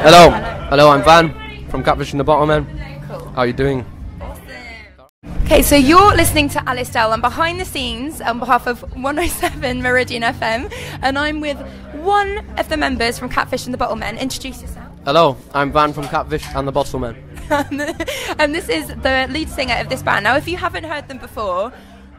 Hello. Hello, I'm Van from Catfish and the Bottlemen. Cool. How are you doing? Okay, so you're listening to Alice Dell. I'm behind the scenes on behalf of 107 Meridian FM, and I'm with one of the members from Catfish and the Bottlemen. Introduce yourself. Hello, I'm Van from Catfish and the Bottlemen. And this is the lead singer of this band. Now, if you haven't heard them before,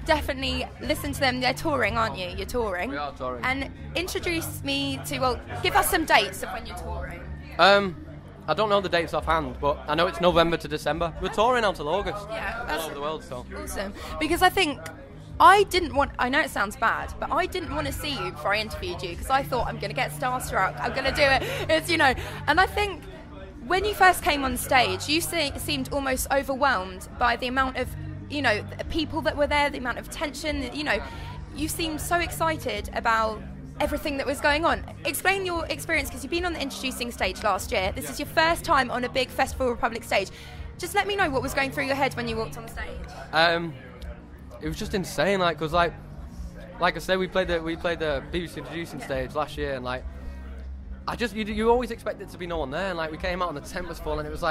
definitely listen to them. They're touring, aren't you? You're touring. We are touring. And introduce me to, well, give us some dates of when you're touring. I don't know the dates offhand, but I know it's November to December. We're touring until August. Yeah, all over the world, so. Awesome. Because I think I know it sounds bad, but I didn't want to see you before I interviewed you because I thought I'm going to get starstruck. I'm going to do it. It's, and I think when you first came on stage, you seemed almost overwhelmed by the amount of, people that were there, the amount of tension, you seemed so excited about everything that was going on. Explain your experience, because you've been on the introducing stage last year. This is your first time on a big Festival Republic stage. Just let me know what was going through your head when you walked on the stage. It was just insane, because like I said, we played the BBC introducing stage last year, and you always expect it to be no one there, and we came out and the tent was full, and it was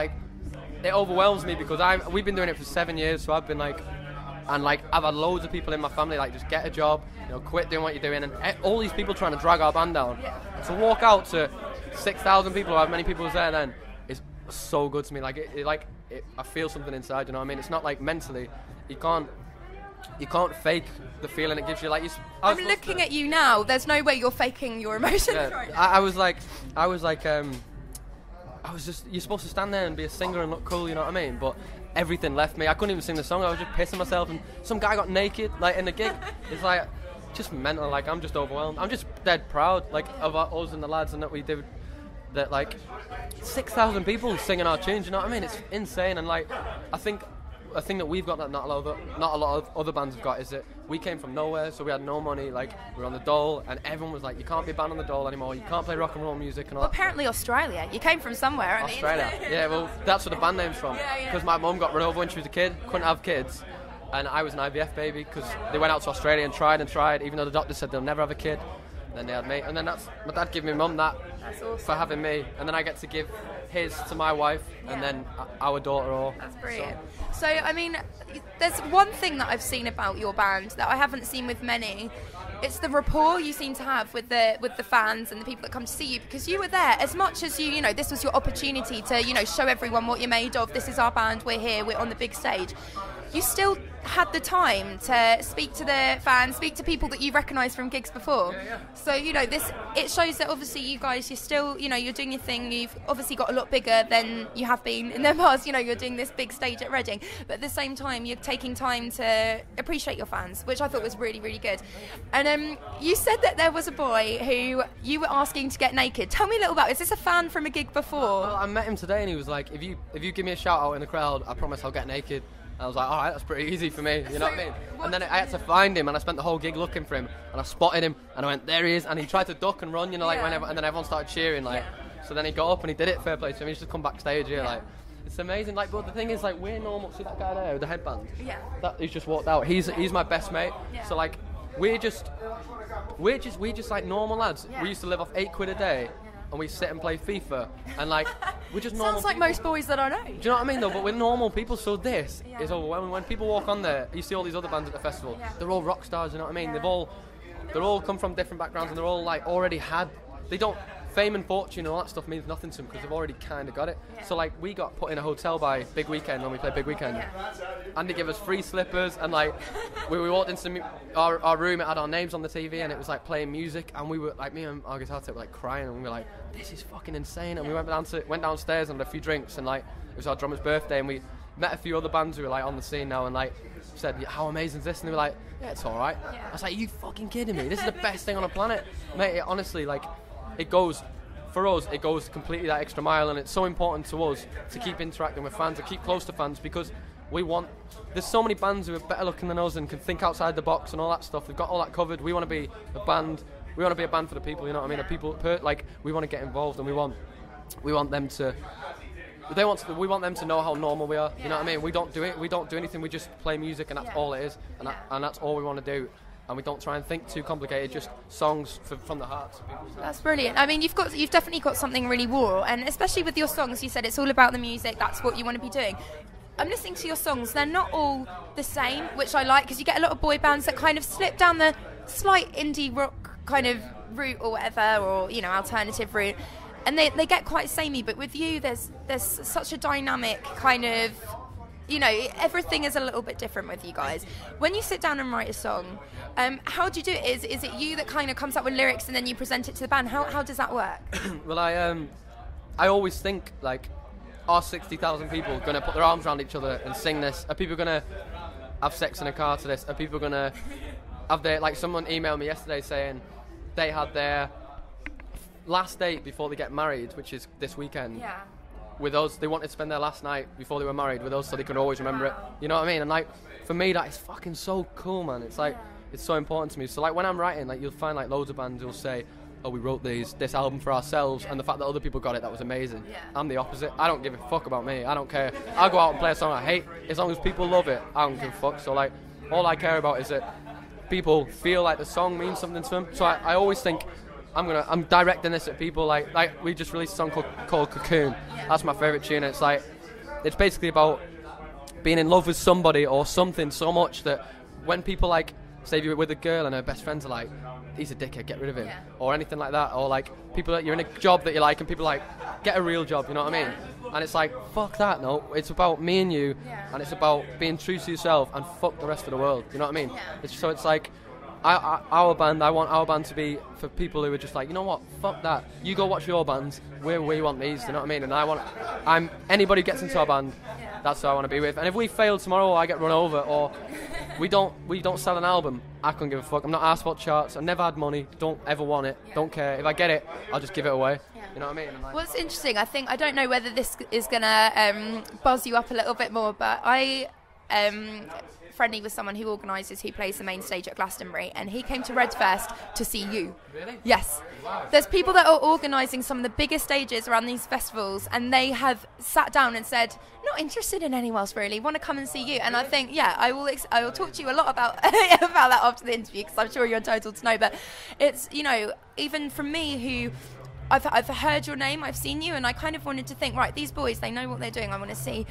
it overwhelms me because we've been doing it for 7 years, so I've been I've had loads of people in my family just get a job, quit doing what you're doing, and all these people trying to drag our band down. Yeah. To walk out to 6,000 people, or how many people was there then, is so good to me. I feel something inside. You know what I mean? It's not mentally. You can't fake the feeling it gives you. I'm looking at you now. There's no way you're faking your emotions right now. You're supposed to stand there and be a singer and look cool. You know what I mean? But everything left me. I couldn't even sing the song. I was just pissing myself, and some guy got naked in the gig. It's just mental. I'm just overwhelmed. I'm just dead proud of us and the lads, and that we did that. 6,000 people singing our tunes. You know what I mean? It's insane. And I think a thing that we've got that not a lot of other bands have got is that we came from nowhere, so we had no money. We were on the dole, and everyone was you can't be a band on the dole anymore. You can't play rock and roll music and all. Well, apparently Australia. You came from somewhere. Australia. Yeah, well, that's where the band name's from. Because my mum got run over when she was a kid, couldn't have kids, and I was an IVF baby because they went out to Australia and tried, even though the doctor said they'll never have a kid. And then they had me, and then my dad gave me mum that awesome. For having me, and then I get to give his to my wife, and then our daughter all. That's brilliant. So, there's one thing that I've seen about your band that I haven't seen with many. It's the rapport you seem to have with the fans and the people that come to see you, because you were there as much as this was your opportunity to show everyone what you're made of. This is our band. We're here. We're on the big stage. You still had the time to speak to the fans, speak to people that you recognised from gigs before. Yeah. So it shows that obviously you guys, you're still you're doing your thing. You've obviously got a lot bigger than you have been in the past. You're doing this big stage at Reading, but at the same time you're taking time to appreciate your fans, which I thought was really, really good. And you said that there was a boy who you were asking to get naked. Tell me a little about. Is this a fan from a gig before? Well, I met him today, and he was like, if you give me a shout out in the crowd, I promise I'll get naked. I was like, all right, that's pretty easy for me, you know what I mean? And then I had to find him, and I spent the whole gig looking for him, and I spotted him, and I went, there he is, and he tried to duck and run, whenever, and then everyone started cheering, so then he got up and he did it, fair play to him. He's just come backstage here, it's amazing. But the thing is, we're normal. See that guy there with the headband? Yeah. He's just walked out. He's my best mate. Yeah. So we're just normal lads. Yeah. We used to live off £8 a day. And we sit and play FIFA, and we're just normal. Sounds like most boys that I know. Do you know what I mean though? But we're normal people, so this is overwhelming. When people walk on there, you see all these other bands at the festival. Yeah. They're all rock stars. You know what I mean? Yeah. They're all come from different backgrounds, and they're all already had. They don't. Fame and fortune and all that stuff means nothing to them because they've already kind of got it. Yeah. So we got put in a hotel by Big Weekend when we played Big Weekend, and they give us free slippers, and we walked into our room, it had our names on the TV, and it was playing music, and we were me and our guitar tech were crying, and we were like, this is fucking insane. And we went downstairs and had a few drinks, and it was our drummer's birthday, and we met a few other bands who were on the scene now, and said, how amazing is this? And they were like, yeah, it's all right. Yeah. I was like, you fucking kidding me? This is the best thing on the planet, mate. Honestly, it goes, for us, it goes completely that extra mile, and it's so important to us to keep interacting with fans, to keep close to fans, because there's so many bands who are better looking than us and can think outside the box and all that stuff. We've got all that covered. We want to be a band. We want to be a band for the people. You know what I mean? The people, we want to get involved, and we want them to. We want them to know how normal we are. You know what I mean? We don't do anything. We just play music, and that's all it is, and that's all we want to do. and we don't try and think too complicated. Just songs from the heart. That's brilliant. I mean, you've definitely got something really raw, and especially with your songs, you said it's all about the music. That's what you want to be doing. I'm listening to your songs. They're not all the same, which I like, because you get a lot of boy bands that kind of slip down the slight indie rock kind of route or whatever, or alternative route, and they get quite samey. But with you, there's such a dynamic kind of, everything is a little bit different with you guys. When you sit down and write a song, how do you do it? Is it you that kind of comes up with lyrics and then you present it to the band? How does that work? Well, I always think, like, are 60,000 people going to put their arms around each other and sing this? Are people going to have sex in a car to this? Are people going to have their, like, someone emailed me yesterday saying they had their last date before they get married, which is this weekend. Yeah. With us, they wanted to spend their last night before they were married with us, so they could always remember it. You know what I mean? And like, for me, that is fucking so cool, man. It's like, it's so important to me. So like, when I'm writing, like, you'll find like loads of bands who'll say, oh, we wrote this album for ourselves, and the fact that other people got it, that was amazing. Yeah. I'm the opposite. I don't give a fuck about me. I don't care. I'll go out and play a song I hate. As long as people love it, I don't give a fuck. So like, all I care about is that people feel like the song means something to them. So I always think, I'm directing this at people like we just released a song called Cocoon. That's my favourite tune. It's like, it's basically about being in love with somebody or something so much that when people like say you're with a girl and her best friends are like, he's a dickhead, get rid of him, or anything like that, or like people that you're in a job that you like and people are like, get a real job, you know what I mean? And it's like, fuck that, no, it's about me and you, and it's about being true to yourself and fuck the rest of the world, you know what I mean? So it's like, I want our band to be for people who are just like, you know what, fuck that, you go watch your bands, we want these, you know what I mean? And anybody who gets into our band, that's who I want to be with. And if we fail tomorrow, or I get run over, or we don't sell an album, I couldn't give a fuck. I'm not asked about charts, I've never had money, don't ever want it, don't care. If I get it, I'll just give it away. You know what I mean? Well, it's interesting. I don't know whether this is going to buzz you up a little bit more, but I friendly with someone who organises, who plays the main stage at Glastonbury, and he came to Redfest to see you. Really? Yes. Wow. There's people that are organising some of the biggest stages around these festivals, and they have sat down and said, not interested in anyone else really, want to come and see you. And I think, I will talk to you a lot about about that after the interview, because I'm sure you're entitled to know. But it's, even from me, who I've heard your name, I've seen you, and I kind of wanted to think, right, these boys, they know what they're doing. I want to see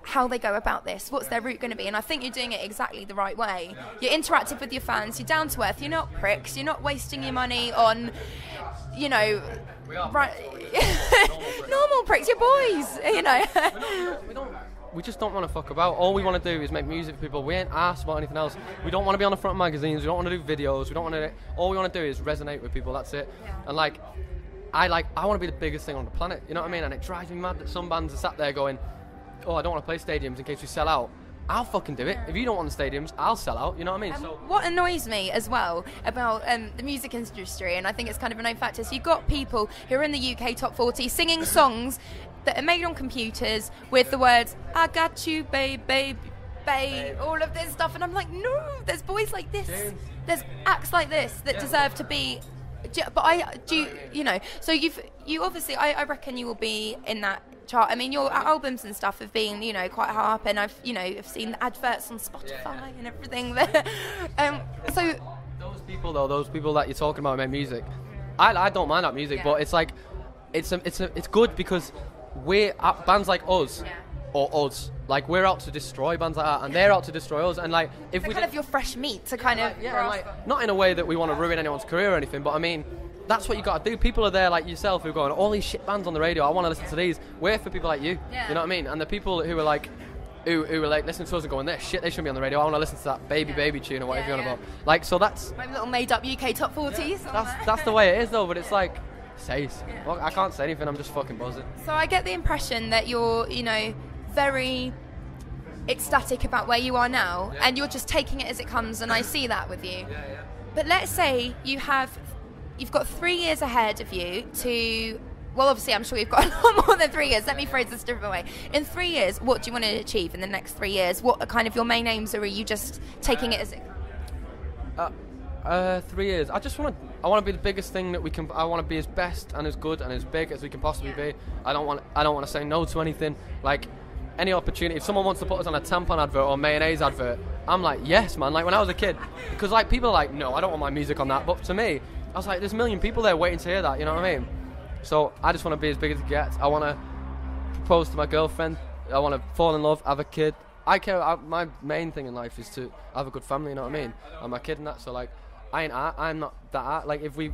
how they go about this, what's their route going to be, and I think you're doing it exactly the right way. You're interactive with your fans, you're down to earth, you're not pricks, you're not wasting your money on, right, normal pricks, you're boys, We just don't want to fuck about. All we want to do is make music for people. We ain't asked about anything else. We don't want to be on the front of magazines, we don't want to do videos, all we want to do is resonate with people, that's it. And I want to be the biggest thing on the planet, you know what I mean? And it drives me mad that some bands are sat there going, oh, I don't want to play stadiums in case we sell out. I'll fucking do it. If you don't want the stadiums, I'll sell out, you know what I mean? So what annoys me as well about the music industry, and I think it's kind of a known factor, so you've got people who are in the UK top 40 singing songs that are made on computers with the words, I got you, babe, babe, babe, all of this stuff, and I'm like, no, there's boys like this, there's acts like this that deserve to be. But so you obviously, I reckon you will be in that chart. I mean, your albums and stuff have been, quite high up, and I've seen the adverts on Spotify and everything there. So those people that you're talking about make music, I don't mind that music, but it's like, it's good because we're bands like us. Or us, like, we're out to destroy bands like that, and they're out to destroy us, and like, if we kind of your fresh meat to kind of not in a way that we want to ruin anyone's career or anything, but I mean, that's what you got to do. People are there like yourself who are going, all these shit bands on the radio, I want to listen to these. We're for people like you, you know what I mean? And the people who are like, who are like listening to us and going, this shit, they shouldn't be on the radio, I want to listen to that baby tune or whatever you want about. Like, so that's my little made up UK top 40s. That's the way it is though, but it's like, well, I can't say anything, I'm just fucking buzzing. So I get the impression that you're, very ecstatic about where you are now, and you're just taking it as it comes, and I see that with you. But let's say you've got 3 years ahead of you to, well, obviously I'm sure you've got a lot more than 3 years. Let me phrase this a different way. In 3 years, what do you want to achieve in the next 3 years? What are kind of your main aims, or are you just taking it as it comes? 3 years. I want to be the biggest thing that we can. I want to be as best and as good and as big as we can possibly be. I don't want to say no to anything. Like, any opportunity, if someone wants to put us on a tampon advert or mayonnaise advert, I'm like, yes, man. Like when I was a kid, because like people are like, no, I don't want my music on that. But to me, I was like, there's a million people there waiting to hear that. You know what I mean? So I just want to be as big as it gets. I want to propose to my girlfriend. I want to fall in love, have a kid. My main thing in life is to have a good family. You know what I mean? And my kid and that. So like, I'm not that. Like if we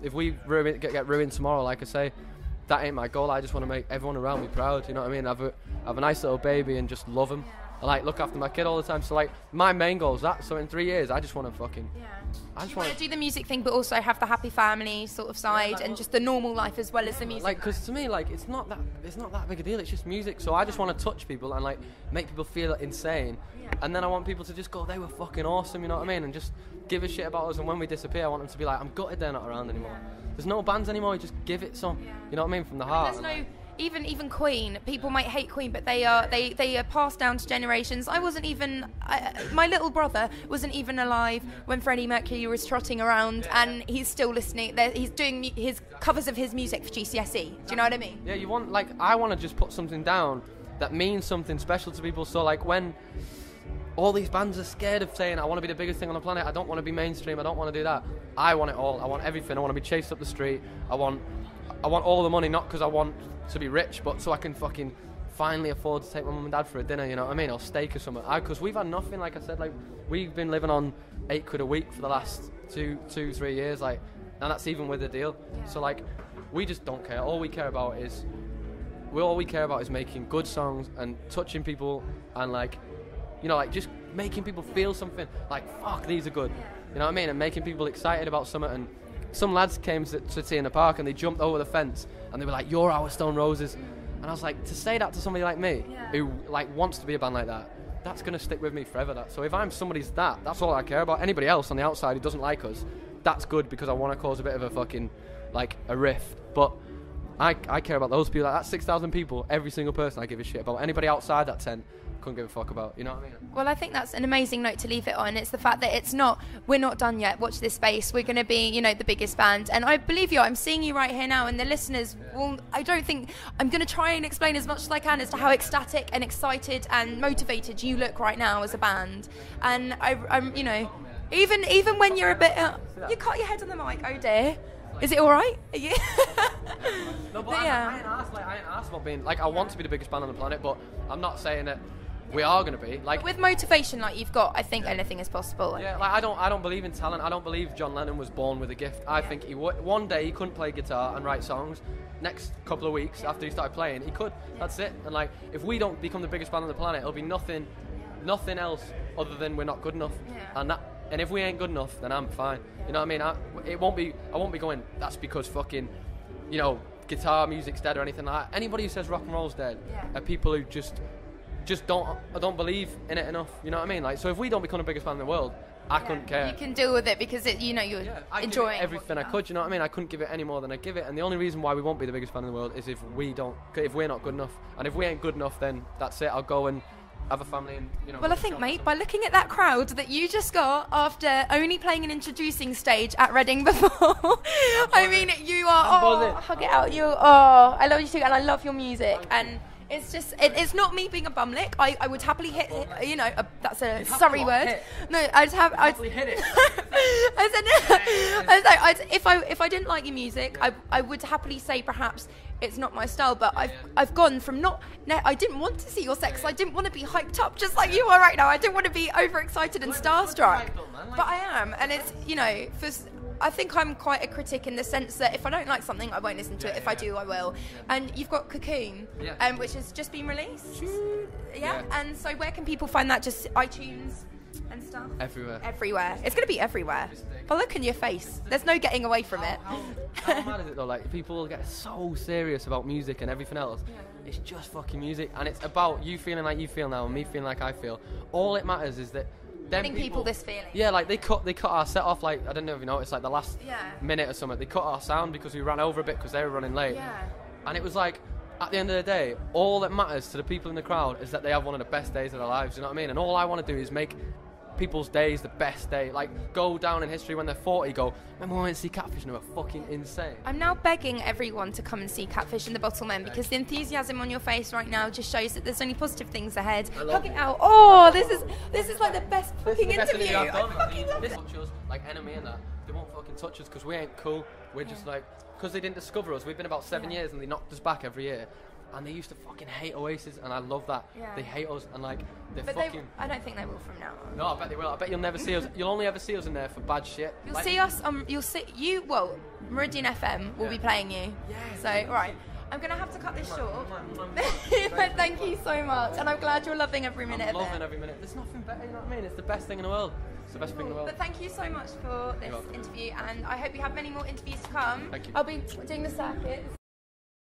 get ruined tomorrow, like I say, that ain't my goal. I just want to make everyone around me proud. You know what I mean? Have a nice little baby and just love him. I like look after my kid all the time. So like my main goal is that. So in 3 years, I just want to fucking. Yeah. I just want to do the music thing, but also have the happy family sort of side, and just the normal life as well as the music. Like, because to me, like it's not that big a deal. It's just music. So I just want to touch people and like make people feel insane. Yeah. And then I want people to just go, they were fucking awesome. You know what I mean? And just give a shit about us. And when we disappear, I want them to be like, I'm gutted they're not around anymore. There's no bands anymore. You just give it some. Yeah. You know what I mean? From the heart. There's no. Even Queen, people might hate Queen, but they are passed down to generations. I wasn't even, my little brother wasn't even alive when Freddie Mercury was trotting around, and he's still listening. He's doing his covers of his music for GCSE. Do you know what I mean? Yeah, I want to just put something down that means something special to people. So like when all these bands are scared of saying, I want to be the biggest thing on the planet, I don't want to be mainstream, I don't want to do that. I want it all. I want everything. I want to be chased up the street. I want all the money, not because I want to be rich, but so I can fucking finally afford to take my mum and dad for a dinner, you know what I mean, or steak or something. Because we've had nothing, like I said, like we've been living on £8 a week for the last 3 years, like, and that's even with the deal. So like, we just don't care. All we care about is making good songs and touching people, and like, you know, like just making people feel something. Like, fuck, these are good, you know what I mean, and making people excited about something. And some lads came to see in the park and they jumped over the fence and they were like, you're our Stone Roses. And I was like, to say that to somebody like me who like wants to be a band like that, that's going to stick with me forever. That. So if I'm somebody's that's all I care about. Anybody else on the outside who doesn't like us, that's good because I want to cause a bit of a fucking, like, a rift. But I care about those people. Like, that's 6,000 people, every single person I give a shit about. Anybody outside that tent, couldn't give a fuck about, you know what I mean? Well, I think that's an amazing note to leave it on. It's the fact that we're not done yet. Watch this space. We're going to be, the biggest band. And I believe you. I'm seeing you right here now, and the listeners will. I don't think I'm going to try and explain as much as I can as to how ecstatic and excited and motivated you look right now as a band. And I'm, even when you're a bit, you caught your head on the mic. Oh dear. Is it all right? Yeah. No, but I ain't asked about being like. I want to be the biggest band on the planet, but I'm not saying that we are going to be. Like, with motivation like you've got, I think anything is possible. Yeah, like I don't believe in talent. I don't believe John Lennon was born with a gift. I think one day he couldn't play guitar and write songs. Next couple of weeks after he started playing, he could. That's it. And like, if we don't become the biggest band on the planet, it'll be nothing else other than we're not good enough. Yeah. And if we ain't good enough, then I'm fine. You know what I mean? I won't be going, that's because fucking, guitar music's dead or anything like that. Anybody who says rock and roll's dead are people who just don't believe in it enough. You know what I mean? Like, so if we don't become the biggest band in the world, I couldn't care. You can deal with it because you're enjoying everything I could. You know what I mean? I couldn't give it any more than I give it. And the only reason why we won't be the biggest band in the world is if we're not good enough. And if we ain't good enough, then that's it. I'll go and have a family and, Well, I think, mate, by looking at that crowd that you just got after only playing an introducing stage at Reading before, I mean, you are, hug it out. I love you too, and I love your music. And it's just, it's not me being a bumlick. I would happily hit, that's a Surrey word. Hit. No, I'd happily hit it. If I didn't like your music, I would happily say perhaps it's not my style, but I've gone from I didn't want to see your sex. I didn't want to be hyped up just like you are right now. I didn't want to be overexcited and starstruck, but I am, and it's I think I'm quite a critic in the sense that if I don't like something, I won't listen to it. If I do, I will. And you've got Cocoon, which has just been released. Yeah. And so where can people find that? Just iTunes and stuff? Everywhere. It's going to be everywhere. But look in your face. There's no getting away from it. How mad is it though? Like, people get so serious about music and everything else. It's just fucking music, and it's about you feeling like you feel now and me feeling like I feel. All it matters is that getting people this feeling. Yeah, like they cut our set off, like, I don't know if you noticed, like the last minute or something. They cut our sound because we ran over a bit because they were running late. Yeah. And it was like, at the end of the day, all that matters to the people in the crowd is that they have one of the best days of their lives, you know what I mean? And all I want to do is make people's day is the best day. Like, go down in history when they're 40, go, remember when we went to see Catfish and they were fucking insane. I'm now begging everyone to come and see Catfish and the Bottlemen, because the enthusiasm on your face right now just shows that there's only positive things ahead. Hug it out. Oh, this is like the best fucking interview. I've done. I fucking love This it. touch us, like Enemy and that, they won't fucking touch us because we ain't cool. We're just like, because they didn't discover us. We've been about 7 years and they knocked us back every year. And they used to fucking hate Oasis, and I love that. Yeah. They hate us, and like, they're But fucking... I don't think they will from now on. No, I bet they will. I bet you'll never see us. You'll only ever see us in there for bad shit. You'll Like- see us on. Well, Meridian FM will be playing you. So right, I'm gonna have to cut this short. But thank you so much, and I'm glad you're loving every minute I'm of loving it. every minute. There's nothing better, you know what I mean? It's the best thing in the world. It's the best thing in the world. But thank you so much for this welcome. interview, and I hope you have many more interviews to come. Thank you. I'll be doing the circuit.